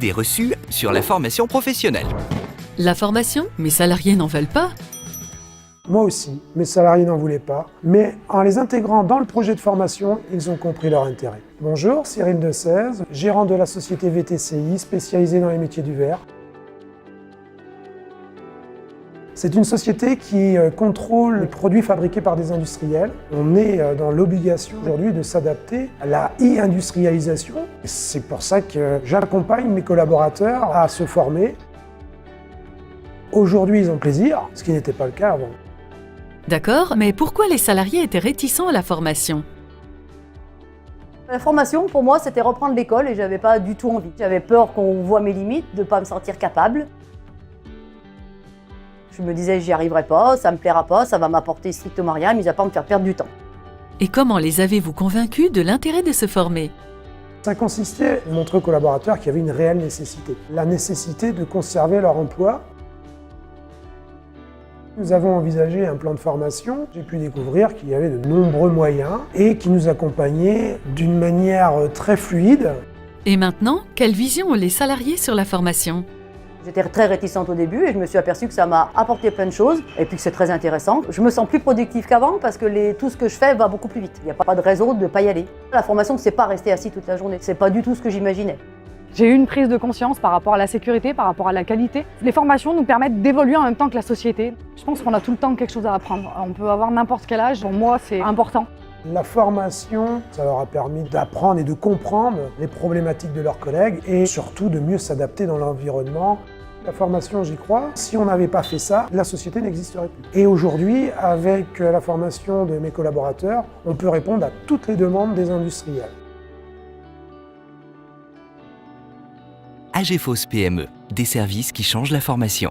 idées reçues sur la formation professionnelle. La formation, mes salariés n'en veulent pas. Moi aussi, mes salariés n'en voulaient pas, mais en les intégrant dans le projet de formation, ils ont compris leur intérêt. Bonjour, Cyril Desèze, gérant de la société VTCI spécialisée dans les métiers du verre. C'est une société qui contrôle les produits fabriqués par des industriels. On est dans l'obligation aujourd'hui de s'adapter à la e-industrialisation. C'est pour ça que j'accompagne mes collaborateurs à se former. Aujourd'hui, ils ont plaisir, ce qui n'était pas le cas avant. D'accord, mais pourquoi les salariés étaient réticents à la formation ? La formation, pour moi, c'était reprendre l'école et j'avais pas du tout envie. J'avais peur qu'on voit mes limites, de ne pas me sentir capable. Je me disais, j'y arriverai pas, ça me plaira pas, ça va m'apporter strictement rien, mis à part me faire perdre du temps. Et comment les avez-vous convaincus de l'intérêt de se former ? Ça consistait à montrer aux collaborateurs qu'il y avait une réelle nécessité. La nécessité de conserver leur emploi. Nous avons envisagé un plan de formation. J'ai pu découvrir qu'il y avait de nombreux moyens et qui nous accompagnaient d'une manière très fluide. Et maintenant, quelle vision ont les salariés sur la formation ? J'étais très réticente au début et je me suis aperçue que ça m'a apporté plein de choses et puis que c'est très intéressant. Je me sens plus productive qu'avant parce que tout ce que je fais va beaucoup plus vite. Il n'y a pas de raison de ne pas y aller. La formation, c'est pas rester assis toute la journée. C'est pas du tout ce que j'imaginais. J'ai eu une prise de conscience par rapport à la sécurité, par rapport à la qualité. Les formations nous permettent d'évoluer en même temps que la société. Je pense qu'on a tout le temps quelque chose à apprendre. On peut avoir n'importe quel âge. Pour moi, c'est important. La formation, ça leur a permis d'apprendre et de comprendre les problématiques de leurs collègues et surtout de mieux s'adapter dans l'environnement. La formation, j'y crois. Si on n'avait pas fait ça, la société n'existerait plus. Et aujourd'hui, avec la formation de mes collaborateurs, on peut répondre à toutes les demandes des industriels. AGFOS PME, des services qui changent la formation.